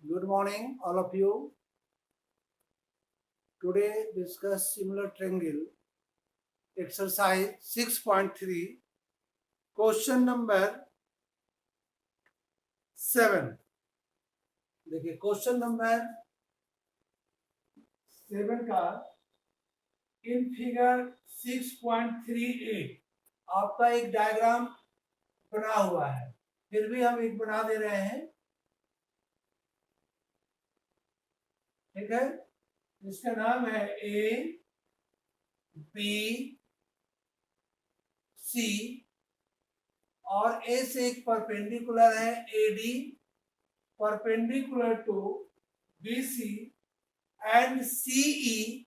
Good morning, all of you. Today discuss similar triangle exercise 6.3 question number 7. देखिए question number 7 का in figure 6.38 आपका एक diagram बना हुआ है, फिर भी हम एक बना दे रहे हैं, ठीक है। इसका नाम है ए बी सी और ए से एक परपेंडिकुलर है AD perpendicular to BC and CE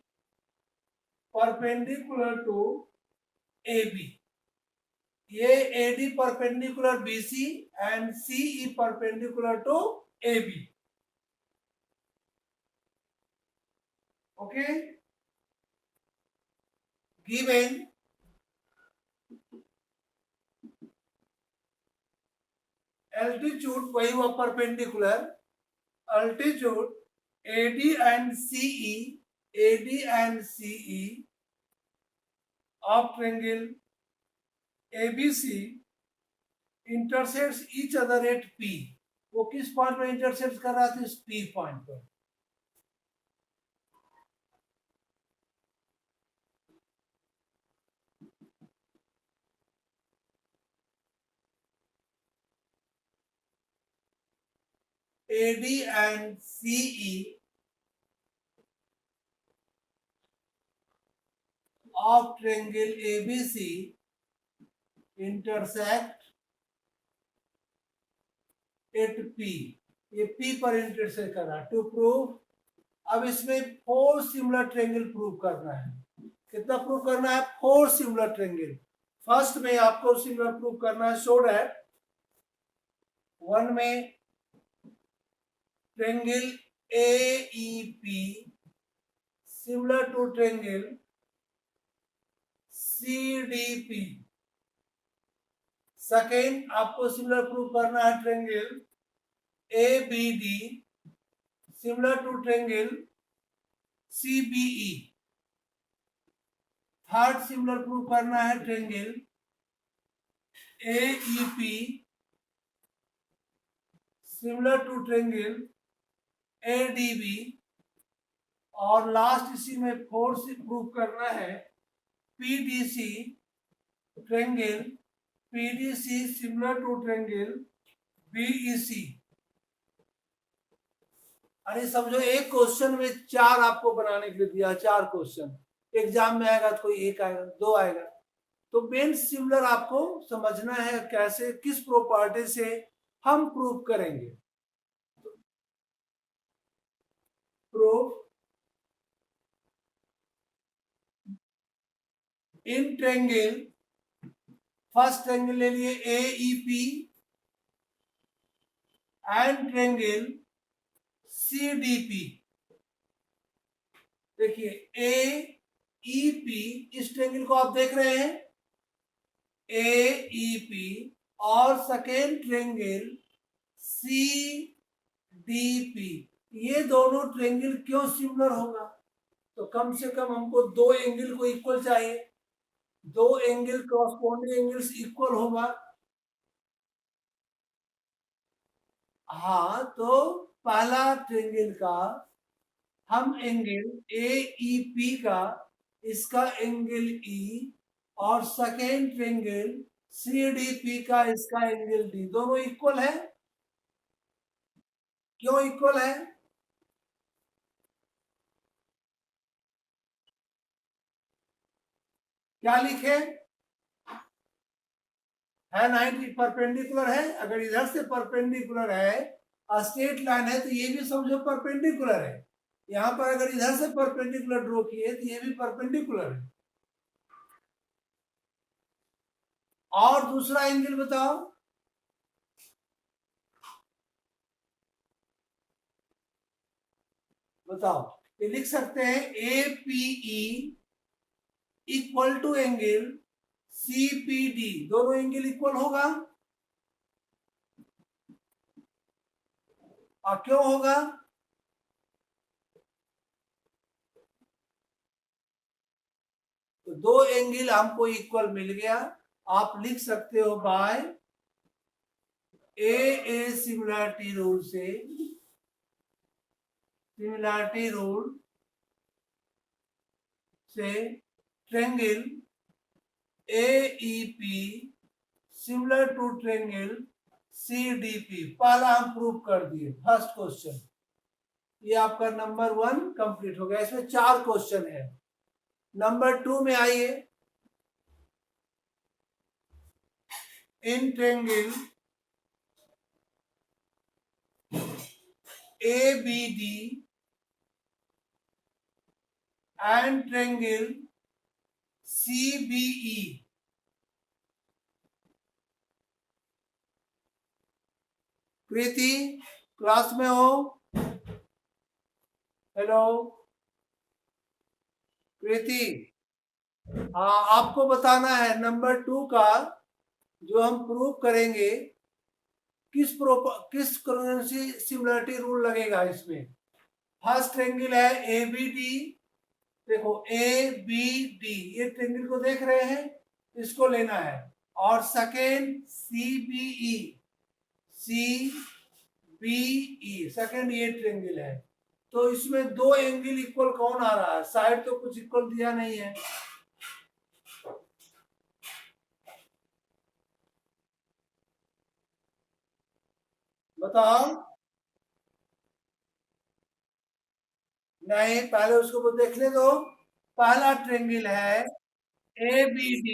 perpendicular to AB. ये AD perpendicular BC and CE perpendicular to AB. Okay, given altitude वही हुआ perpendicular, altitude AD and CE of triangle ABC intersects each other at P. वो किस point पर intersect कर रहा था? इस P पॉइंट पर. AD and CE of triangle ABC intersect at P. ये P पर इंटरसेक्ट कर रहा है. टू प्रूव, अब इसमें 4 सिमिलर ट्रायंगल प्रूव करना है. कितना प्रूव करना है? 4 सिमिलर ट्रायंगल. फर्स्ट में आपको सिमिलर प्रूव करना है. शो दैट 1 में triangle AEP similar to triangle CDP. Second आपको सिमिलर प्रूव करना है triangle ABD similar to triangle CBE. Third similar prove करना है triangle AEP similar to triangle ADB. और लास्ट इसी में फोर्थ प्रूव करना है PDC triangle PDC similar to triangle BEC. अरे समझो एक क्वेश्चन में 4 आपको बनाने के लिए दिया, 4 क्वेश्चन. एग्जाम में आएगा तो कोई एक आएगा, 2 आएगा. तो मेन सिमिलर आपको समझना है कैसे, किस प्रॉपर्टी से हम प्रूव करेंगे. Proof in triangle, first triangle ले लिए AEP एंड ट्रायंगल CDP. देखिए AEP, इस ट्रायंगल को आप देख रहे हैं AEP और सेकेंड ट्रायंगल CDP. ये दोनों ट्रायंगल क्यों सिमिलर होगा? तो कम से कम हमको 2 एंगल को इक्वल चाहिए. 2 एंगल कॉरस्पॉन्डिंग एंगल्स इक्वल होगा. हाँ, तो पहला ट्रायंगल का हम एंगल AEP का इसका एंगल E और सेकेंड ट्रायंगल CDP का इसका एंगल D दोनों इक्वल है. क्यों इक्वल है? क्या लिखे है? 90 परपेंडिकुलर है. अगर इधर से परपेंडिकुलर है, स्ट्रेट लाइन है, तो ये भी समझो परपेंडिकुलर है. यहां पर अगर इधर से परपेंडिकुलर ड्रॉ किए तो ये भी परपेंडिकुलर है. और दूसरा एंगल बताओ. बताओ, ये लिख सकते हैं APE equal to angle CPD. दोनों एंगल इक्वल होगा. क्यों होगा? तो दो एंगल हमको इक्वल मिल गया, आप लिख सकते हो बाय ए सिमिलरिटी रूल से, सिमिलरिटी रूल से triangle AEP similar to triangle CDP, पहला हम प्रूव कर दिए, फर्स्ट क्वेश्चन। ये आपका नंबर 1 कंप्लीट हो गया। इसमें 4 क्वेश्चन है। नंबर 2 में आइए, in triangle ABD and triangle CBE, Preeti class में हो? हेलो प्रीति, हाँ, आपको बताना है नंबर 2 का जो हम प्रूव करेंगे, किस सिमिलरिटी रूल लगेगा इसमें। फर्स्ट ट्रेंगल है ABD, देखो ABD, ये ट्रेंगल को देख रहे हैं, इसको लेना है। और सेकेंड CBE, सेकेंड ये ट्रेंगल है। तो इसमें दो एंगल इक्वल कौन आ रहा है? साइड तो कुछ इक्वल दिया नहीं है। बताओ। नहीं, पहले उसको देखने दो। पहला ट्रेंगल है ABD,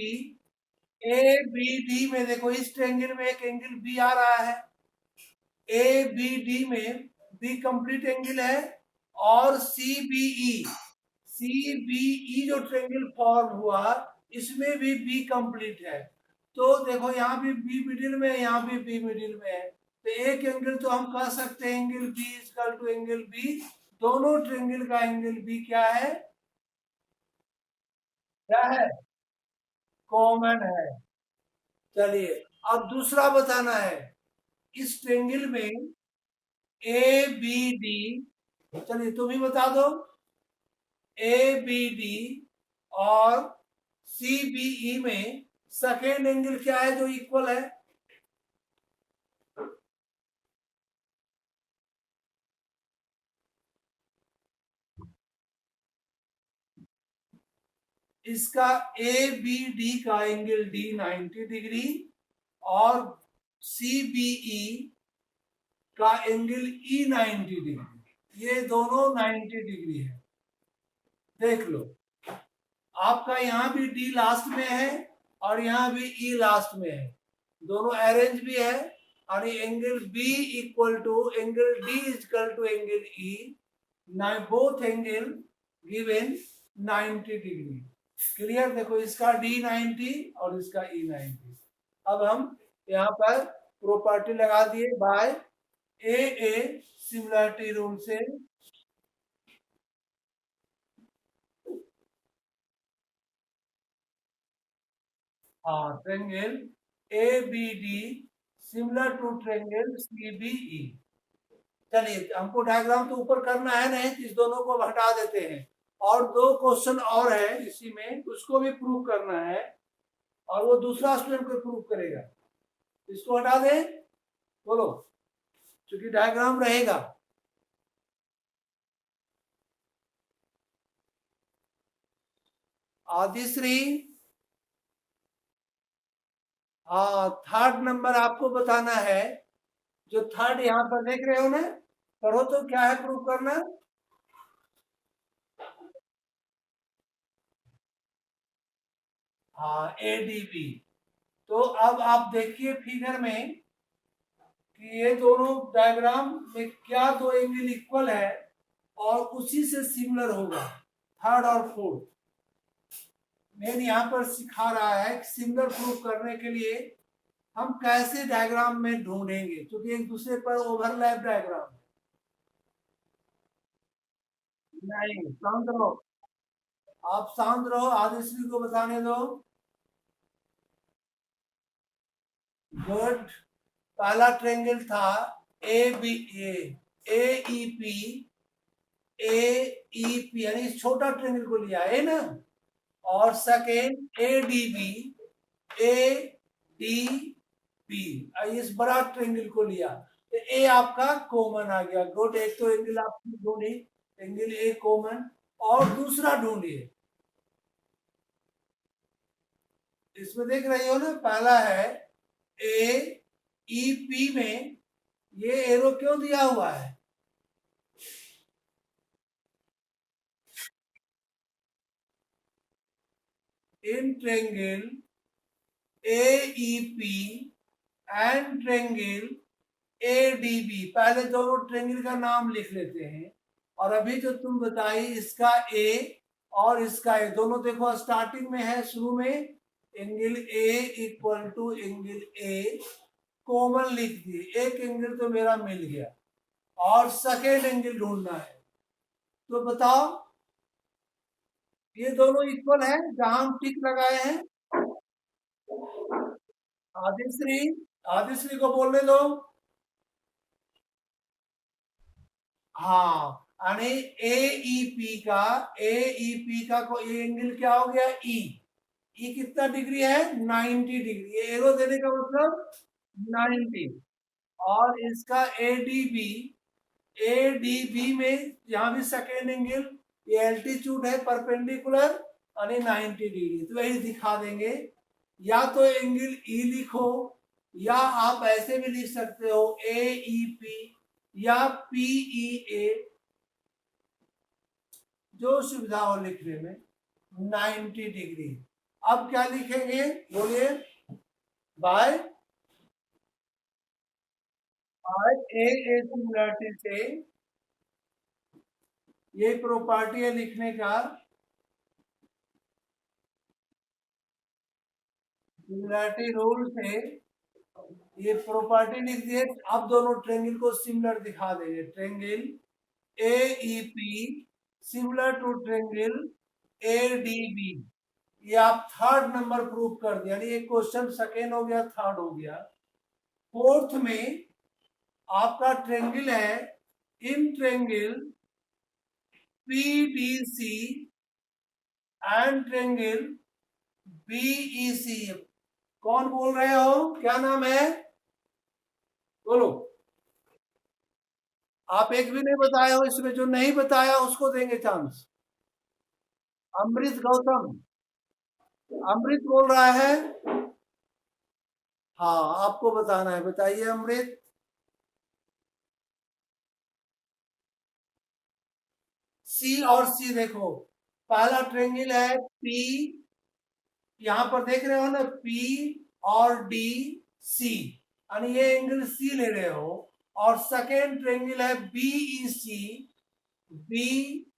ABD में देखो, इस ट्रेंगल में एक एंगल B आ रहा है, ABD में B कंप्लीट एंगल है। और CBE जो ट्रेंगल फॉर्म हुआ, इसमें भी B कंप्लीट है। तो देखो, यहाँ भी B मिडिल में है, यहाँ भी B मिडिल में है। तो एक एंगल तो हम कह सकते हैं angle B equal to angle B। दोनों ट्रेंगल का एंगल B क्या है? क्या है? कॉमन है। चलिए, अब दूसरा बताना है। इस ट्रेंगल में ABD, चलिए तुम ही बता दो। ABD और CBE में सेकेंड एंगल क्या है जो इक्वल है? इसका ABD का एंगल D 90 डिग्री और CBE का एंगल E 90 डिग्री, ये दोनों 90 डिग्री है। देख लो, आपका यहाँ भी D लास्ट में है और यहाँ भी E लास्ट में है, दोनों अरेंज भी है। और ये angle B equal to angle D equal to angle E, both angle given 90 degree. Clear? देखो, इसका D 90 और इसका E 90। अब हम यहाँ पर प्रॉपर्टी लगा दिए बाय ए सिमिलरिटी रूल से। हाँ, triangle ABD similar to triangle CBE। चलिए, हमको डायग्राम तो ऊपर करना है नहीं, इस दोनों को हटा देते हैं। और दो क्वेश्चन और है इसी में, उसको भी प्रूव करना है, और वो दूसरा स्टूडेंट को प्रूव करेगा। इसको हटा दें, बोलो, क्योंकि डायग्राम रहेगा। आदिश्री, हाँ, थर्ड नंबर आपको बताना है। जो थर्ड यहाँ पर देख रहे हो ना, पढ़ो तो क्या है प्रूव करना। हाँ, ADB। तो अब आप देखिए फिगर में कि ये दोनों डायग्राम में क्या दो एंगल इक्वल है और उसी से सिमिलर होगा थर्ड और फोर्थ। मेन यहाँ पर सिखा रहा है कि सिमिलर प्रूव करने के लिए हम कैसे डायग्राम में ढूंढेंगे, क्योंकि एक दूसरे पर ओवरलैप डायग्राम। नहीं, शांत रहो, आप शांत रहो, आदिश्री को बताने दो। गुड। पहला ट्रेंगल था ABA, AEP, AEP यानी इस छोटा ट्रेंगल को लिया है ना, और सेकेंड ADB, ADB इस बड़ा ट्रेंगल को लिया, तो ए आपका कॉमन आ गया। गुड, एक तो एंगल आपकी ढूंढी, एंगल ए कॉमन। और दूसरा ढूंढिए, इसमें देख रही हो ना, पहला है AEP में ये एरो क्यों दिया हुआ है? In triangle AEP and triangle ADB, पहले दोनों ट्रेंगल का नाम लिख लेते हैं। और अभी जो तुम बताई इसका A और इसका A दोनों देखो स्टार्टिंग में है, शुरू में angle A equal to angle A common लिख दिए, एक एंगल तो मेरा मिल गया, और सेकेंड एंगल ढूंढना है। तो बताओ, ये दोनों इक्वल है जहां हम टिक लगाए हैं। आदिश्री, आदिश्री को बोलने दो। हाँ, यानी एईपी का कोई एंगल क्या हो गया? ई। ई कितना डिग्री है? 90 डिग्री। एरो देने का मतलब 90। और इसका एडीबी, एडीबी में यहाँ भी सेकेंड एंगल, ये एल्टीट्यूड है परपेंडिकुलर, यानी 90 डिग्री। तो यही दिखा देंगे। या तो एंगल ई लिखो, या आप ऐसे भी लिख सकते हो एईपी या पीईए, जो सुविधा हो लिखने में, 90 डिग्री। अब क्या लिखेंगे बोलिए? बाय ए सिमिलरिटी से, ये प्रॉपर्टी है लिखने का, सिमिलरिटी रूल से ये प्रॉपर्टी लिख दिए। अब दोनों ट्रेंगल को सिमिलर दिखा देंगे। Triangle AEP similar to triangle ADB, ये आप थर्ड नंबर प्रूव कर दिया, यानी एक क्वेश्चन सेकेंड हो गया, थर्ड हो गया। फोर्थ में आपका ट्रेंगल है in triangle PDC and triangle BEC। कौन बोल रहे हो? क्या नाम है? बोलो। आप एक भी नहीं बताए हो, इसमें जो नहीं बताया उसको देंगे चांस। अमृत गौतम, अमृत बोल रहा है। हाँ, आपको बताना है, बताइए अमृत। सी और सी देखो, पहला ट्रेंगल है पी, यहां पर देख रहे हो ना, पी और डी सी, यानी ये एंगल सी ले रहे हो। और सेकेंड ट्रेंगल है बीई सी, बी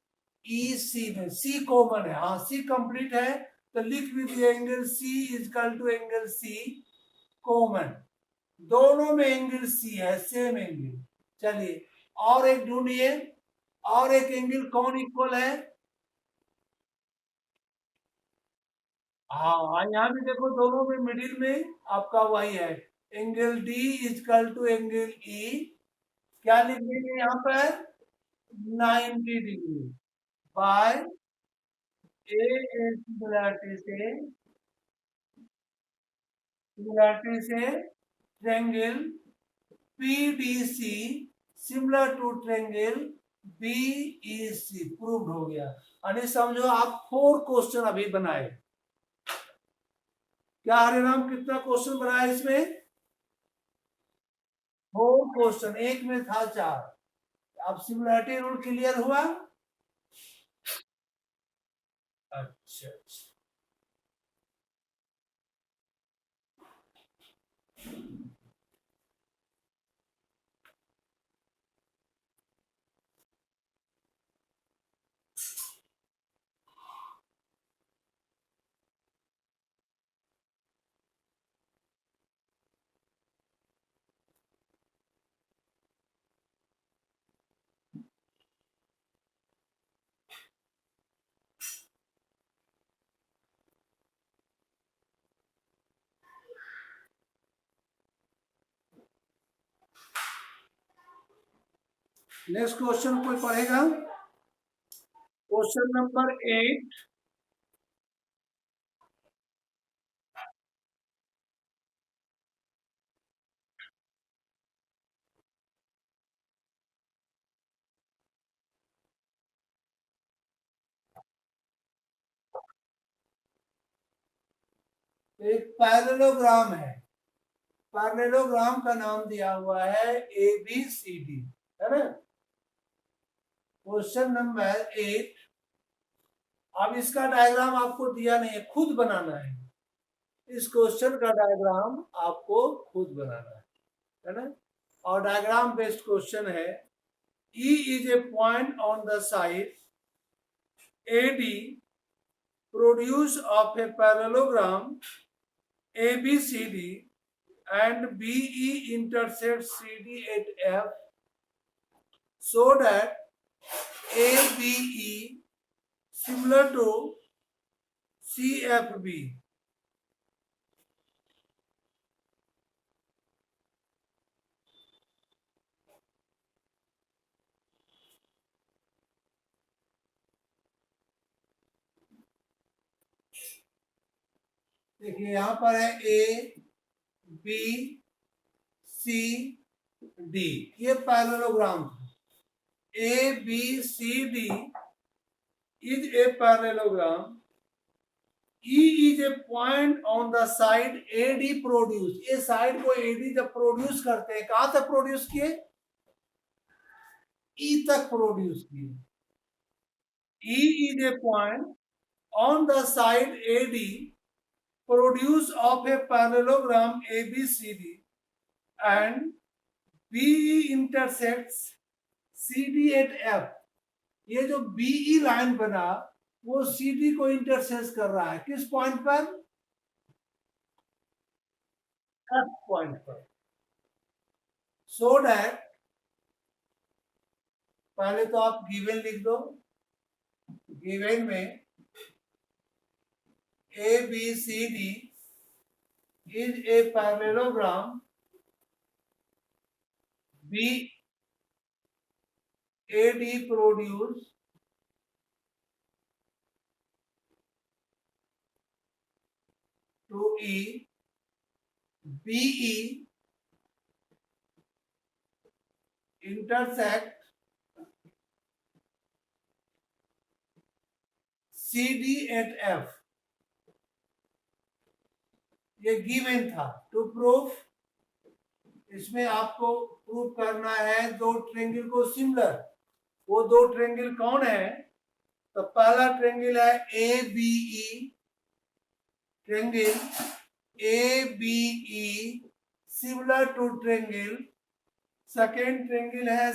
ई सी में सी कॉमन है। हाँ, सी कंप्लीट है, तो लिख भी दिए angle C equal to angle C common. दोनों में एंगल सी है, सेम एंगल। चलिए और एक ढूंढिए, और एक एंगल कौन इक्वल है? हाँ, यहाँ भी देखो, दोनों में मिडिल में आपका वही है, angle D equal to angle E. क्या लिख देंगे यहाँ पर? 90 डिग्री बाय ए सिमिलरिटी से triangle PDC similar to triangle BEC proved हो गया। यानी समझो आप 4 क्वेश्चन अभी बनाए। क्या हरिराम, कितना क्वेश्चन बनाया इसमें? 4 क्वेश्चन, एक में था 4। अब सिमिलरिटी रूल क्लियर हुआ? अच्छा अच्छा। नेक्स्ट क्वेश्चन कोई पढ़ेगा? Question number 8। एक पैरेललोग्राम है, पैरेललोग्राम का नाम दिया हुआ है ABCD, है ना? Question number 8। अब इसका डायग्राम आपको दिया नहीं है, खुद बनाना है। इस क्वेश्चन का डायग्राम आपको खुद बनाना है ना? और डायग्राम बेस्ड क्वेश्चन है। E is a point on the side AD produce of a parallelogram ABCD and BE intersects CD at F so that ABE similar to CFB. देखिए यहां पर है ABCD, ये parallelogram. ABCD is a parallelogram. E is a point on the side AD produce. ये side को AD जब produce करते हैं, कहां तक प्रोड्यूस किए? E तक प्रोड्यूस किए। E is a point on the side AD produce of a parallelogram ABCD and BE intersects CD at F. ये जो BE लाइन बना वो CD को इंटरसेक्ट कर रहा है, किस पॉइंट पर? F पॉइंट पर। सो डैट, पहले तो आप गिवन लिख दो। गिवन में ABCD is a parallelogram BAD produce to E, BE intersect CD at F। ये गिवन था। टू प्रूफ, इसमें आपको प्रूफ करना है दो ट्रेंगल को सिमिलर। वो दो ट्रेंगल कौन है? तो पहला ट्रेंगल है ABE, triangle ABE similar to triangle. Second triangle है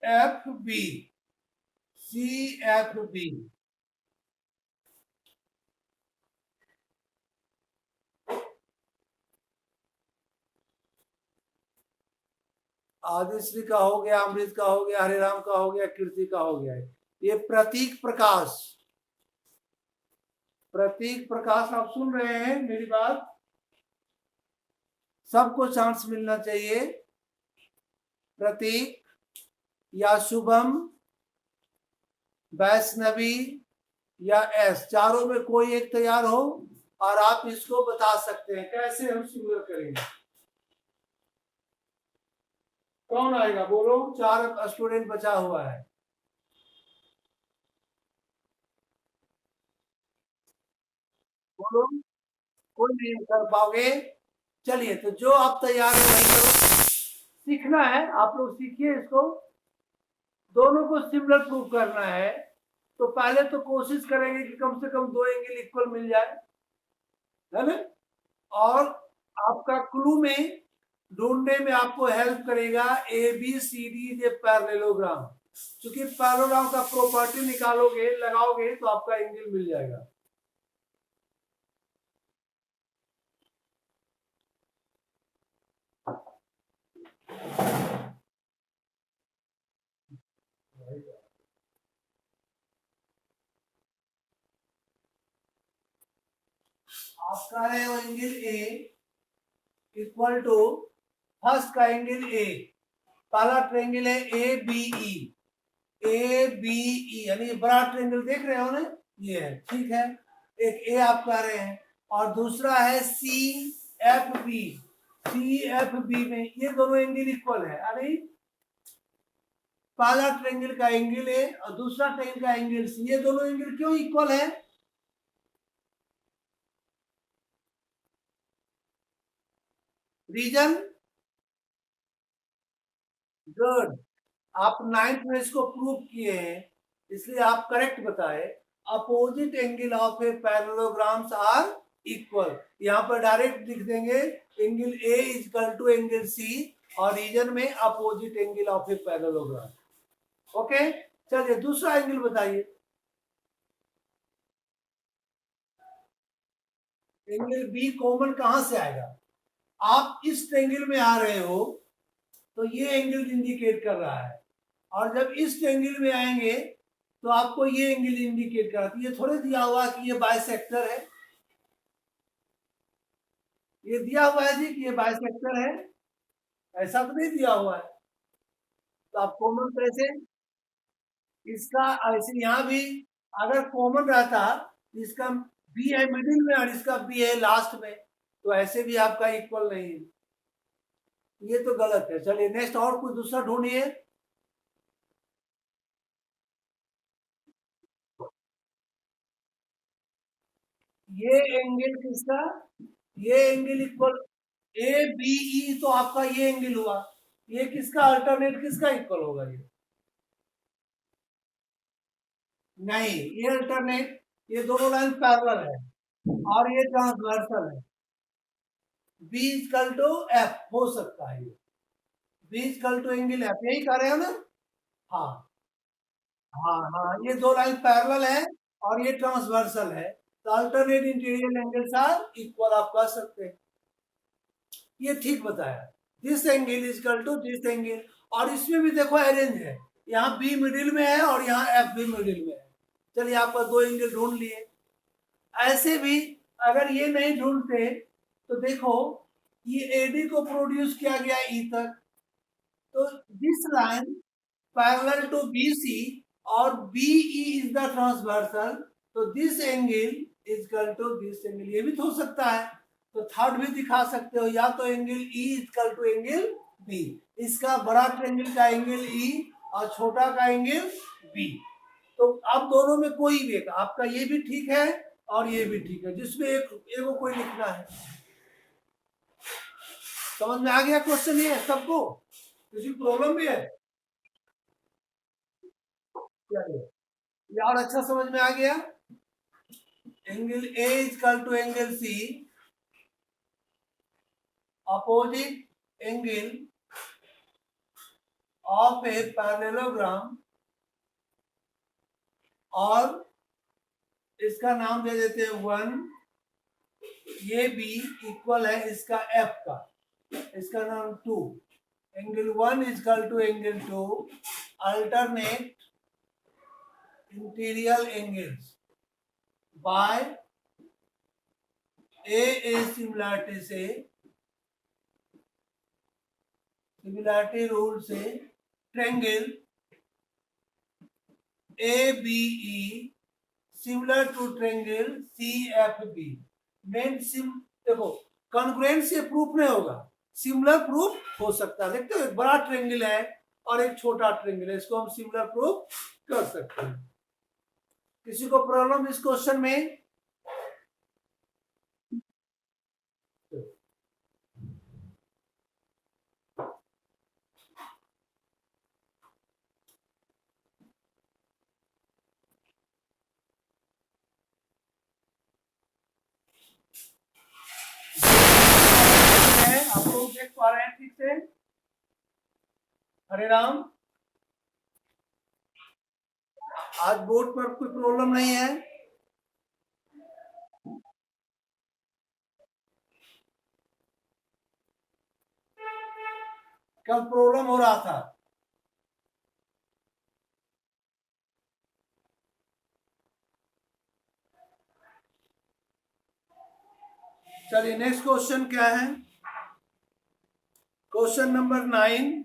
CFB, CFB। आदिश्री का हो गया, अमृत का हो गया, हरिराम का हो गया, कीर्ति का हो गया। ये प्रतीक प्रकाश, प्रतीक प्रकाश आप सुन रहे हैं मेरी बात? सबको चांस मिलना चाहिए। प्रतीक या शुभम, वैष्णवी या एस, चारों में कोई एक तैयार हो और आप इसको बता सकते हैं कैसे हम सिमिलर करेंगे। कौन आएगा बोलो? 4 स्टूडेंट बचा हुआ है। बोलो, कोई नहीं कर पाओगे? चलिए, तो जो आप तैयार है वही करो। सीखना है, आप लोग सीखिए इसको। दोनों को सिमिलर प्रूव करना है तो पहले तो कोशिश करेंगे कि कम से कम दो एंगल इक्वल मिल जाए, है ना? और आपका क्लू में ढूंढने में आपको हेल्प करेगा ABCD पैरेललोग्राम। क्योंकि पैरेललोग्राम का प्रॉपर्टी निकालोगे, लगाओगे तो आपका एंगल मिल जाएगा। आपका है angle A equal to first का एंगल A पहला ट्रेंगल है A B E, A B ई यानी ये बड़ा ट्रेंगल देख रहे हो ना, ये है, ठीक है। एक ए आप कह रहे हैं, और दूसरा है C F B. C F B में ये दोनों एंगल इक्वल है। अरे पहला ट्रेंगल का एंगल ए और दूसरा ट्रेंगल का एंगल सी, ये दोनों एंगल क्यों इक्वल है? रीजन? गुड। आप नाइन्थ में इसको प्रूव किए हैं, इसलिए आप करेक्ट बताए। Opposite angle of a parallelograms are equal. यहाँ पर डायरेक्ट लिख देंगे angle A is equal to angle C, और रीजन में opposite angle of a parallelogram. Okay, चलिए दूसरा एंगल बताइए। एंगल बी कॉमन कहां से आएगा? आप इस ट्रेंगल में आ रहे हो तो ये एंगल इंडिकेट कर रहा है, और जब इस ट्रेंगल में आएंगे तो आपको ये एंगल इंडिकेट कर रहा है। ये थोड़े दिया हुआ कि ये बाइसेक्टर है, ये दिया हुआ है जी कि ये बाइसेक्टर है, ऐसा तो नहीं दिया हुआ है। तो आप कॉमन कैसे? इसका ऐसे यहाँ भी अगर कॉमन रहता, इसका बी है मिडिल में और इसका बी है लास्ट में, तो ऐसे भी आपका इक्वल नहीं है, ये तो गलत है। चलिए नेक्स्ट, और कुछ दूसरा ढूंढिए। ये एंगल किसका? ये angle equal A B E, तो आपका ये एंगल हुआ। ये किसका अल्टरनेट किसका इक्वल होगा? ये नहीं, ये अल्टरनेट, ये दोनों लाइन पैरेलल है और ये ट्रांसवर्सल है। बी इक्वल टू एफ हो सकता है, ये B equal to angle F, यही कह रहे हो ना? हाँ हाँ हाँ, ये दो लाइन पैरेलल है और ये ट्रांसवर्सल है, तो alternate interior angles are equal आप कह सकते हैं। ये ठीक बताया, this angle is equal to this angle. और इसमें भी देखो अरेंज है, यहाँ बी मिडिल में है और यहाँ एफ भी मिडिल में है। चलिए आपका दो एंगल ढूंढ लिए। ऐसे भी अगर ये नहीं ढूंढते तो देखो, ये एडी को प्रोड्यूस किया गया ई तक, तो this line parallel to BC और बीई इज द ट्रांसवर्सल, तो this angle is equal to this angle. ये भी तो हो सकता है, तो थर्ड भी दिखा सकते हो, या तो angle E is equal to angle B, इसका बड़ा ट्रायंगल का एंगल ई और छोटा का एंगल बी। तो अब दोनों में कोई भी एक, आपका ये भी ठीक है और ये भी ठीक है, जिसमें एक को कोई लिखना है। समझ में आ गया क्वेश्चन? ये सबको किसी प्रॉब्लम भी है? चलिए, ये और अच्छा समझ में आ गया। Angle A is equal to angle C, opposite angle of a parallelogram, और इसका नाम दे देते हैं 1, ये भी इक्वल है इसका एफ का, इसका नाम 2। Angle 1 is equal to angle 2, alternate interior angles by A similarity rule से triangle A B E similar to triangle C F B. मेन सिम देखो, कॉन्ग्रुएंट से प्रूफ नहीं होगा, सिमिलर प्रूफ हो सकता है। देखते हो, एक बड़ा ट्रायंगल है और एक छोटा ट्रायंगल है, इसको हम सिमिलर प्रूफ कर सकते हैं। किसी को प्रॉब्लम इस क्वेश्चन में? आप लोग देख पा रहे हैं ठीक से? हरे राम, आज बोर्ड पर कोई प्रॉब्लम नहीं है? कल प्रॉब्लम हो रहा था। चलिए नेक्स्ट क्वेश्चन क्या है? क्वेश्चन नंबर 9,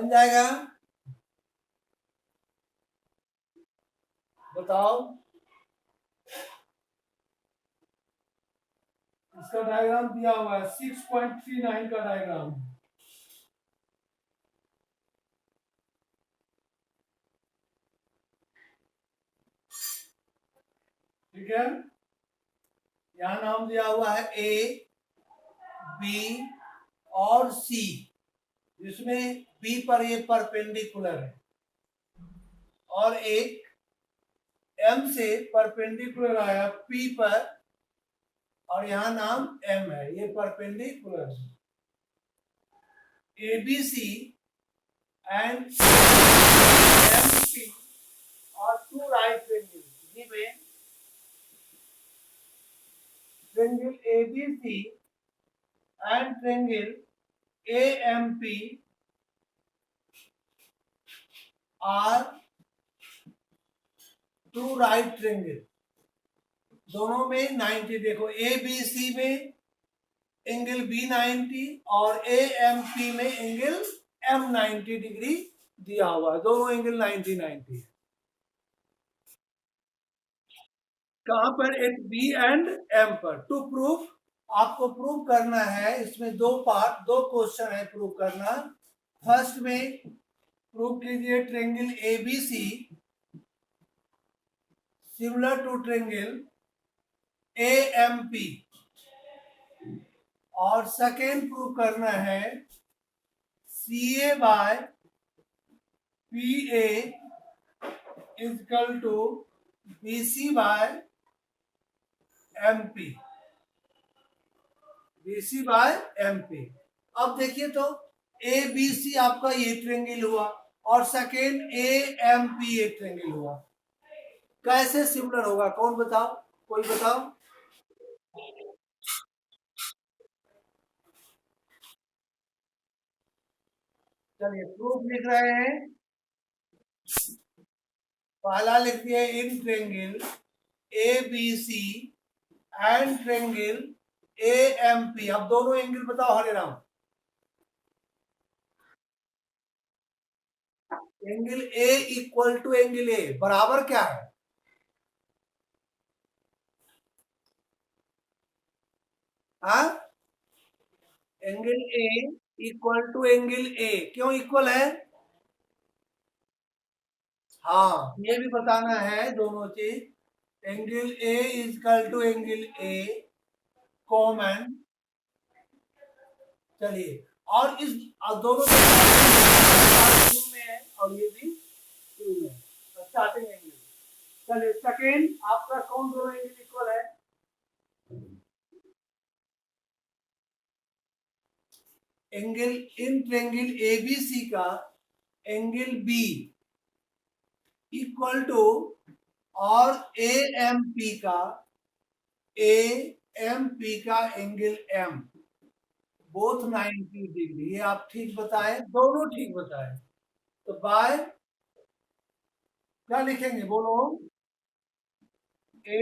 बन जाएगा? बताओ। इसका डायग्राम दिया हुआ है 6.39 का डायग्राम। ठीक है, यहां नाम दिया हुआ है ए, बी और सी, जिसमें बी पर ये परपेंडिकुलर है और एक एम से परपेंडिकुलर आया पी पर और यहां नाम एम है, ये परपेंडिकुलर है। ABC and MP are two right triangles given triangle ABC and triangle AMP are two right triangle। दोनों में 90, देखो ABC में एंगल बी 90 और AMP में एंगल M 90 डिग्री दिया हुआ है, दोनों एंगल 90 है। कहां पर? एट बी एंड एम पर। टू प्रूफ, आपको प्रूव करना है, इसमें दो पार्ट, दो क्वेश्चन है प्रूव करना। फर्स्ट में प्रूव कीजिए triangle ABC similar to triangle AMP, और सेकेंड प्रूव करना है CA by PA equal to BC by MP, BC by MP। अब देखिए तो ABC आपका ये ट्रायंगल हुआ और सेकेंड AMP एक ट्रायंगल हुआ, कैसे सिमिलर होगा? कौन बताओ, कोई बताओ। चलिए प्रूफ लिख रहे हैं। पहला लिख दिया in triangle ABC and triangle AMP। अब दोनों एंगल बताओ Hare Ram. Angle A equal to angle A बराबर क्या है? हाँ, angle A equal to angle A, क्यों इक्वल है? हाँ, ये भी बताना है दोनों चीज। Angle A equal to angle A common. चलिए, और इस दोनों में है और ये भी टू में स्टार्टिंग एंगल। चलिए सेकेंड आपका कौन दोनों एंगल इक्वल है? एंगल इन ट्रायंगल एबीसी का एंगल बी इक्वल टू और एएमपी का एंगल एम, बोथ 90 डिग्री। ये आप ठीक बताए, दोनों ठीक बताए। तो बाय क्या लिखेंगे बोलो? ए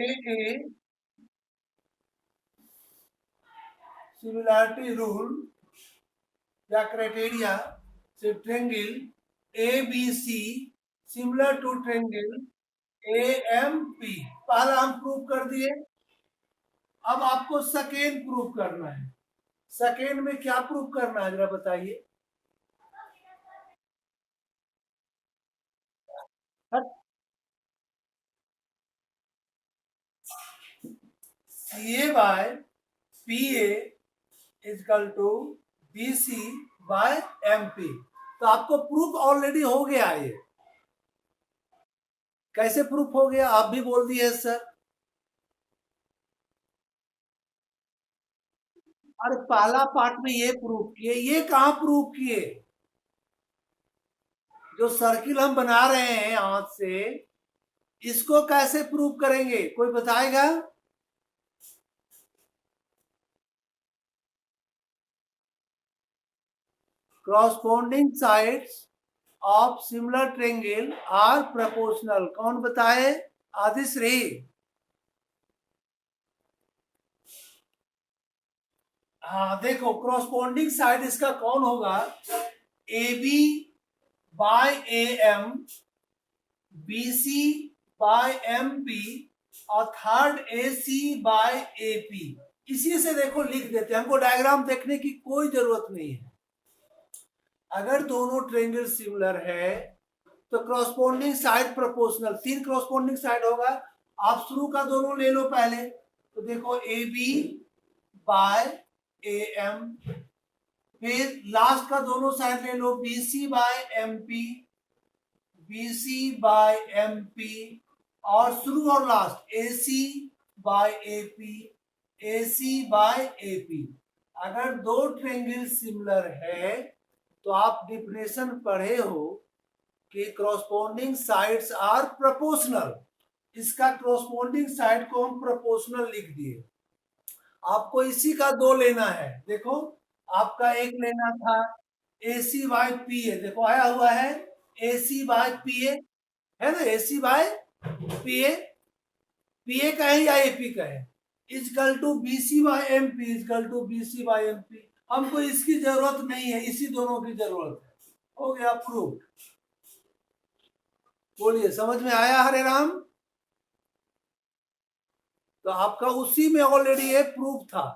सिमिलैरिटी रूल या क्राइटेरिया से triangle ABC similar to triangle AMP पहला हम प्रूव कर दिए। अब आपको सेकेंड प्रूव करना है। सेकेंड में क्या प्रूव करना है जरा बताइए। CA by PA equal to BC by MP। तो आपको प्रूफ ऑलरेडी हो गया। ये कैसे प्रूफ हो गया आप भी बोल दिए सर। अरे पहला पार्ट में ये प्रूफ किए, ये कहां प्रूफ किए? जो सर्किल हम बना रहे हैं हाथ से, इसको कैसे प्रूफ करेंगे कोई बताएगा? corresponding sides of similar triangle are proportional। कौन बताए? आदिश्री। हाँ देखो, corresponding साइड इसका कौन होगा? AB by A M, B C by M P और third A C by A P. इसी से देखो लिख देते हैं, हमको डायग्राम देखने की कोई जरूरत नहीं है। अगर दोनों ट्रायंगल सिमिलर है तो corresponding side proportional, 3 corresponding side होगा। आप शुरू का दोनों ले लो पहले, तो देखो A B by A M, फिर लास्ट का दोनों साइड ले लो, B C by M P, B C by M P, और शुरू और last A C by A P, A C by A P. अगर दो ट्रायंगल सिमिलर है तो आप डिफिनेशन पढ़े हो कि क्रॉसपोंडिंग साइड्स आर प्रोपोर्शनल। इसका क्रॉसपोंडिंग साइड को हम प्रोपोर्शनल लिख दिए। आपको इसी का 2 लेना है। देखो आपका एक लेना था ए सी बाय पी ए, देखो आया हुआ है ए सी बाय पी ए, है ना, ए सी बाय पी ए का है या ए पी का है, equal to B C by M P, equal to B C by M P. हमको इसकी जरूरत नहीं है, इसी दोनों की जरूरत है। हो गया प्रूफ। बोलिए समझ में आया हरे राम? तो आपका उसी में ऑलरेडी ये प्रूफ था।